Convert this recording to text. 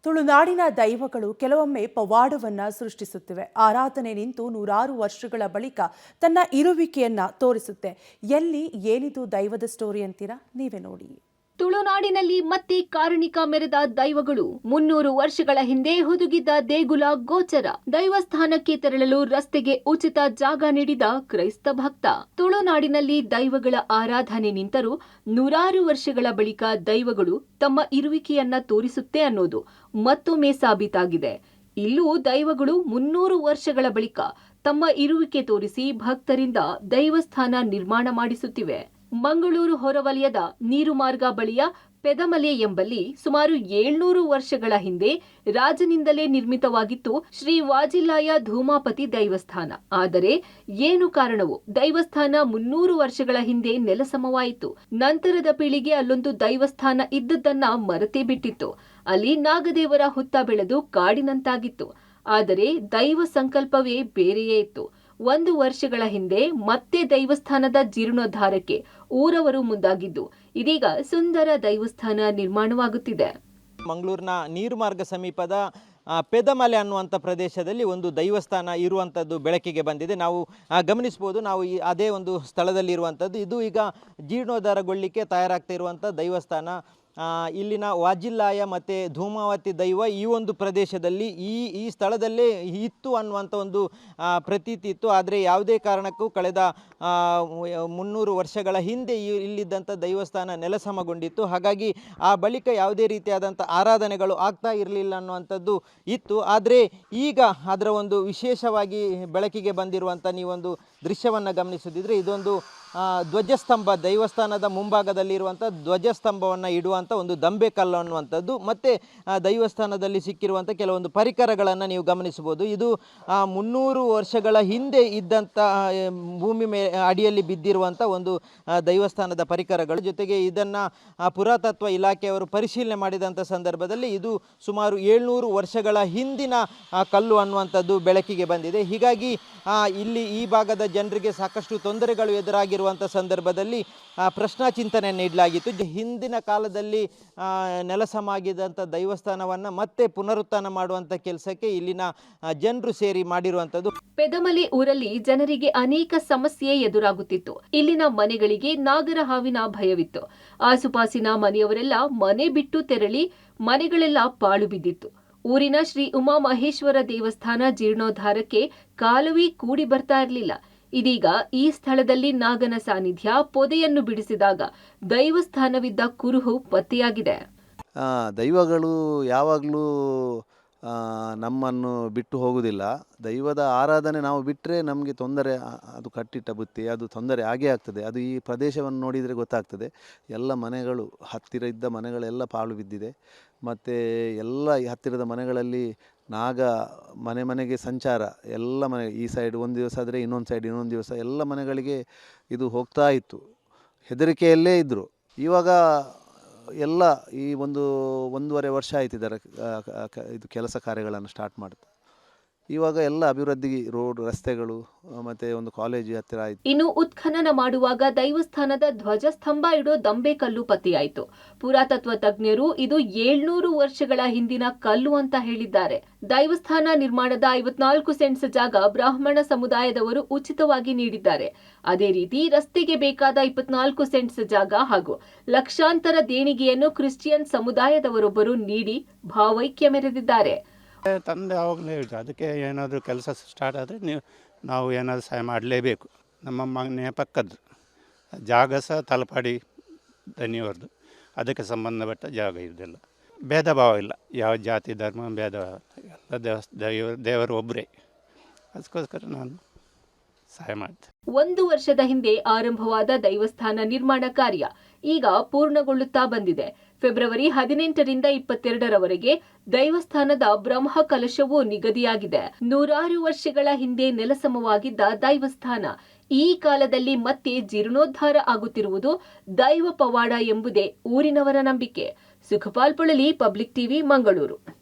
ತುಳುನಾಡಿನ ದೈವಗಳು ಕೆಲವೊಮ್ಮೆ ಪವಾಡವನ್ನ ಸೃಷ್ಟಿಸುತ್ತಿವೆ. ಆರಾಧನೆ ನಿಂತು ನೂರಾರು ವರ್ಷಗಳ ಬಳಿಕ ತನ್ನ ಇರುವಿಕೆಯನ್ನ ತೋರಿಸುತ್ತೆ. ಎಲ್ಲಿ ಏನಿದು ದೈವದ ಸ್ಟೋರಿ ಅಂತೀರಾ? ನೀವೇ ನೋಡಿ. ತುಳುನಾಡಿನಲ್ಲಿ ಮತ್ತೆ ಕಾರಣಿಕ ಮೆರೆದ ದೈವಗಳು 300 ವರ್ಷಗಳ ಹಿಂದೆ ಹುದುಗಿದ್ದ ದೇಗುಲ ಗೋಚರ. ದೈವಸ್ಥಾನಕ್ಕೆ ತೆರಳಲು ರಸ್ತೆಗೆ ಉಚಿತ ಜಾಗ ನೀಡಿದ ಕ್ರೈಸ್ತ ಭಕ್ತ. ತುಳುನಾಡಿನಲ್ಲಿ ದೈವಗಳ ಆರಾಧನೆ ನಿಂತರೂ ನೂರಾರು ವರ್ಷಗಳ ಬಳಿಕ ದೈವಗಳು ತಮ್ಮ ಇರುವಿಕೆಯನ್ನ ತೋರಿಸುತ್ತೆ ಅನ್ನೋದು ಮತ್ತೊಮ್ಮೆ ಸಾಬೀತಾಗಿದೆ. ಇಲ್ಲೂ ದೈವಗಳು 300 ವರ್ಷಗಳ ಬಳಿಕ ತಮ್ಮ ಇರುವಿಕೆ ತೋರಿಸಿ ಭಕ್ತರಿಂದ ದೈವಸ್ಥಾನ ನಿರ್ಮಾಣ ಮಾಡಿಸುತ್ತಿವೆ. ಮಂಗಳೂರು ಹೊರವಲಯದ ನೀರುಮಾರ್ಗ ಬಳಿಯ ಪೆದಮಲೆ ಎಂಬಲ್ಲಿ ಸುಮಾರು 700 ವರ್ಷಗಳ ಹಿಂದೆ ರಾಜನಿಂದಲೇ ನಿರ್ಮಿತವಾಗಿತ್ತು ಶ್ರೀ ವಾಜಿಲಾಯ ಧೂಮಾಪತಿ ದೈವಸ್ಥಾನ. ಆದರೆ ಏನು ಕಾರಣವೋ ದೈವಸ್ಥಾನ 300 ವರ್ಷಗಳ ಹಿಂದೆ ನೆಲಸಮವಾಯಿತು. ನಂತರದ ಪೀಳಿಗೆ ಅಲ್ಲೊಂದು ದೈವಸ್ಥಾನ ಇದ್ದದ್ದನ್ನ ಮರೆತೇ ಬಿಟ್ಟಿತ್ತು. ಅಲ್ಲಿ ನಾಗದೇವರ ಹುತ್ತ ಬೆಳೆದು ಕಾಡಿನಂತಾಗಿತ್ತು. ಆದರೆ ದೈವ ಸಂಕಲ್ಪವೇ ಬೇರೆಯೇ ಇತ್ತು. 1 ವರ್ಷಗಳ ಹಿಂದೆ ಮತ್ತೆ ದೈವಸ್ಥಾನದ ಜೀರ್ಣೋದ್ಧಾರಕ್ಕೆ ಊರವರು ಮುಂದಾಗಿದ್ದು ಇದೀಗ ಸುಂದರ ದೈವಸ್ಥಾನ ನಿರ್ಮಾಣವಾಗುತ್ತಿದೆ. ಮಂಗಳೂರಿನ ನೀರುಮಾರ್ಗ ಸಮೀಪದ ಪೆದಮಲೆ ಅನ್ನುವಂಥ ಪ್ರದೇಶದಲ್ಲಿ ಒಂದು ದೈವಸ್ಥಾನ ಇರುವಂಥದ್ದು ಬೆಳಕಿಗೆ ಬಂದಿದೆ. ನಾವು ಗಮನಿಸ್ಬೋದು. ನಾವು ಅದೇ ಒಂದು ಸ್ಥಳದಲ್ಲಿ ಇರುವಂಥದ್ದು. ಇದು ಈಗ ಜೀರ್ಣೋದ್ಧಾರಗೊಳ್ಳಿಕ್ಕೆ ತಯಾರಾಗ್ತಾ ಇರುವಂಥ ದೇವಸ್ಥಾನ. ಇಲ್ಲಿನ ವಾಜಿಲಾಯ ಮತ್ತು ಧೂಮಾವತಿ ದೈವ ಈ ಒಂದು ಪ್ರದೇಶದಲ್ಲಿ ಈ ಸ್ಥಳದಲ್ಲೇ ಇತ್ತು ಅನ್ನುವಂಥ ಒಂದು ಪ್ರತೀತಿ ಇತ್ತು. ಆದರೆ ಯಾವುದೇ ಕಾರಣಕ್ಕೂ ಕಳೆದ 300 ವರ್ಷಗಳ ಹಿಂದೆ ಇಲ್ಲಿದ್ದಂಥ ದೈವಸ್ಥಾನ ನೆಲಸಮಗೊಂಡಿತ್ತು. ಹಾಗಾಗಿ ಆ ಬಳಿಕ ಯಾವುದೇ ರೀತಿಯಾದಂಥ ಆರಾಧನೆಗಳು ಆಗ್ತಾ ಇರಲಿಲ್ಲ ಅನ್ನುವಂಥದ್ದು ಇತ್ತು. ಆದರೆ ಈಗ ಅದರ ಒಂದು ವಿಶೇಷವಾಗಿ ಬೆಳಕಿಗೆ ಬಂದಿರುವಂಥ ನೀವೊಂದು ದೃಶ್ಯವನ್ನು ಗಮನಿಸುತ್ತಿದ್ದರೆ ಇದೊಂದು ಧ್ವಜಸ್ತಂಭ, ದೈವಸ್ಥಾನದ ಮುಂಭಾಗದಲ್ಲಿರುವಂಥ ಧ್ವಜಸ್ತಂಭವನ್ನು ಇಡುವಂಥ ಒಂದು ದಂಬೆಕಲ್ಲು ಅನ್ನುವಂಥದ್ದು. ಮತ್ತು ದೈವಸ್ಥಾನದಲ್ಲಿ ಸಿಕ್ಕಿರುವಂಥ ಕೆಲವೊಂದು ಪರಿಕರಗಳನ್ನು ನೀವು ಗಮನಿಸ್ಬೋದು. ಇದು 300 ವರ್ಷಗಳ ಹಿಂದೆ ಇದ್ದಂಥ ಭೂಮಿ ಅಡಿಯಲ್ಲಿ ಬಿದ್ದಿರುವಂಥ ಒಂದು ದೈವಸ್ಥಾನದ ಪರಿಕರಗಳು. ಜೊತೆಗೆ ಇದನ್ನು ಪುರಾತತ್ವ ಇಲಾಖೆಯವರು ಪರಿಶೀಲನೆ ಮಾಡಿದಂಥ ಸಂದರ್ಭದಲ್ಲಿ ಇದು ಸುಮಾರು 700 ವರ್ಷಗಳ ಹಿಂದಿನ ಕಲ್ಲು ಅನ್ನುವಂಥದ್ದು ಬೆಳಕಿಗೆ ಬಂದಿದೆ. ಹೀಗಾಗಿ ಇಲ್ಲಿ ಈ ಭಾಗದ ಜನರಿಗೆ ಸಾಕಷ್ಟು ತೊಂದರೆಗಳು ಎದುರಾಗಿರುವಂಥ ಸಂದರ್ಭದಲ್ಲಿ ಪ್ರಶ್ನಾ ಚಿಂತನೆಯನ್ನು ನೀಡಲಾಗಿತ್ತು. ಹಿಂದಿನ ಕಾಲದಲ್ಲಿ ನೆಲಸಮಾಗಿದ್ದಂಥ ದೈವಸ್ಥಾನವನ್ನು ಮತ್ತೆ ಪುನರುತ್ಥಾನ ಮಾಡುವಂಥ ಕೆಲಸಕ್ಕೆ ಇಲ್ಲಿನ ಜನರು ಸೇರಿ ಮಾಡಿರುವಂಥದ್ದು. ಪೆದಮಲೆ ಊರಲ್ಲಿ ಜನರಿಗೆ ಅನೇಕ ಸಮಸ್ಯೆ ಎದುರಾಗುತ್ತಿತ್ತು. ಇಲ್ಲಿನ ಮನೆಗಳಿಗೆ ನಾಗರ ಹಾವಿನ ಭಯವಿತ್ತು. ಆಸುಪಾಸಿನ ಮನೆಯವರೆಲ್ಲ ಮನೆ ಬಿಟ್ಟು ತೆರಳಿ ಮನೆಗಳೆಲ್ಲ ಪಾಳು ಬಿದ್ದಿತ್ತು. ಊರಿನ ಶ್ರೀ ಉಮಾ ಮಹೇಶ್ವರ ದೇವಸ್ಥಾನ ಜೀರ್ಣೋದ್ಧಾರಕ್ಕೆ ಕಾಲವೇ ಕೂಡಿ ಬರ್ತಾ ಇರಲಿಲ್ಲ. ಇದೀಗ ಈ ಸ್ಥಳದಲ್ಲಿ ನಾಗನ ಸಾನ್ನಿಧ್ಯ ಪೊದೆಯನ್ನು ಬಿಡಿಸಿದಾಗ ದೈವಸ್ಥಾನವಿದ್ದ ಕುರುಹು ಪತ್ತೆಯಾಗಿದೆ. ದೈವಗಳು ಯಾವಾಗಲೂ ನಮ್ಮನ್ನು ಬಿಟ್ಟು ಹೋಗುವುದಿಲ್ಲ. ದೈವದ ಆರಾಧನೆ ನಾವು ಬಿಟ್ಟರೆ ನಮಗೆ ತೊಂದರೆ, ಅದು ಕಟ್ಟಿಟ್ಟ ಬುತ್ತಿ, ಅದು ತೊಂದರೆ ಆಗೇ ಆಗ್ತದೆ. ಅದು ಈ ಪ್ರದೇಶವನ್ನು ನೋಡಿದರೆ ಗೊತ್ತಾಗ್ತದೆ. ಎಲ್ಲ ಮನೆಗಳು ಹತ್ತಿರ ಇದ್ದ ಮನೆಗಳೆಲ್ಲ ಪಾಳು ಬಿದ್ದಿದೆ. ಮತ್ತು ಎಲ್ಲ ಹತ್ತಿರದ ಮನೆಗಳಲ್ಲಿ ನಾಗ ಮನೆ ಮನೆಗೆ ಸಂಚಾರ. ಎಲ್ಲ ಮನೆ ಈ ಸೈಡ್ ಒಂದು ದಿವಸ ಆದರೆ ಇನ್ನೊಂದು ಸೈಡ್ ಇನ್ನೊಂದು ದಿವಸ ಎಲ್ಲ ಮನೆಗಳಿಗೆ ಇದು ಹೋಗ್ತಾ ಇತ್ತು. ಹೆದರಿಕೆಯಲ್ಲೇ ಇದ್ದರು. ಇವಾಗ ಎಲ್ಲ ಈ 1.5 ವರ್ಷ ಆಯ್ತು ಇದರ ಇದು ಕೆಲಸ ಕಾರ್ಯಗಳನ್ನು ಸ್ಟಾರ್ಟ್ ಮಾಡ್ತಾ. ಇವಾಗ ಎಲ್ಲ ಅಭಿವೃದ್ಧಿ, ರೋಡ್, ರಸ್ತೆಗಳು ಮತ್ತೆ ಒಂದು ಕಾಲೇಜು ಹತ್ತಿರ ಆಯಿತು. ಇನ್ನು ಉತ್ಖನನ ಮಾಡುವಾಗ ದೈವಸ್ಥಾನದ ಧ್ವಜಸ್ತಂಭ ಇಡೋ ದಂಬೆಕಲ್ಲು ಪತ್ತೆಯಾಯಿತು. ಪುರಾತತ್ವ ತಜ್ಞರು ಇದು 700 ವರ್ಷಗಳ ಹಿಂದಿನ ಕಲ್ಲು ಅಂತ ಹೇಳಿದ್ದಾರೆ. ದೈವಸ್ಥಾನ ನಿರ್ಮಾಣದ 54 ಸೆಂಟ್ಸ್ ಜಾಗ ಬ್ರಾಹ್ಮಣ ಸಮುದಾಯದವರು ಉಚಿತವಾಗಿ ನೀಡಿದ್ದಾರೆ. ಅದೇ ರೀತಿ ರಸ್ತೆಗೆ ಬೇಕಾದ 24 ಸೆಂಟ್ಸ್ ಜಾಗ ಹಾಗೂ ಲಕ್ಷಾಂತರ ದೇಣಿಗೆಯನ್ನು ಕ್ರಿಶ್ಚಿಯನ್ ಸಮುದಾಯದವರೊಬ್ಬರು ನೀಡಿ ಭಾವೈಕ್ಯ ಮೆರೆದಿದ್ದಾರೆ. ತಂದೆ ಆವಾಗಲೇ ಹೇಳ್ತಾರೆ, ಅದಕ್ಕೆ ಏನಾದರೂ ಕೆಲಸ ಸ್ಟಾರ್ಟ್ ಆದರೆ ನಾವು ಏನಾದರೂ ಸಹಾಯ ಮಾಡಲೇಬೇಕು. ನಮ್ಮ ಮನೆ ಪಕ್ಕದ್ದು ಜಾಗ ಸಹ ತಲಪಾಡಿ ದನಿಯವರದು. ಅದಕ್ಕೆ ಸಂಬಂಧಪಟ್ಟ ಜಾಗ ಇದೆಲ್ಲ. ಭೇದ ಭಾವ ಇಲ್ಲ, ಯಾವ ಜಾತಿ ಧರ್ಮ ಭೇದ ಭಾವ ಎಲ್ಲ. ದೇವರು ಒಬ್ಬರೇ. ಅದಕ್ಕೋಸ್ಕರ ನಾನು ಸಹಾಯ ಮಾಡ್ತೇನೆ. 1 ವರ್ಷದ ಹಿಂದೆ ಆರಂಭವಾದ ದೈವಸ್ಥಾನ ನಿರ್ಮಾಣ ಕಾರ್ಯ ಈಗ ಪೂರ್ಣಗೊಳ್ಳುತ್ತಾ ಬಂದಿದೆ. ಫೆಬ್ರವರಿ 18ರಿಂದ 22ರವರೆಗೆ ದೈವಸ್ಥಾನದ ಬ್ರಹ್ಮ ಕಲಶವೂ ನಿಗದಿಯಾಗಿದೆ. ನೂರಾರು ವರ್ಷಗಳ ಹಿಂದೆ ನೆಲಸಮವಾಗಿದ್ದ ದೈವಸ್ಥಾನ ಈ ಕಾಲದಲ್ಲಿ ಮತ್ತೆ ಜೀರ್ಣೋದ್ಧಾರ ಆಗುತ್ತಿರುವುದು ದೈವ ಪವಾಡ ಎಂಬುದೇ ಊರಿನವರ ನಂಬಿಕೆ. Sukhpal Polali, public TV, Mangaluru.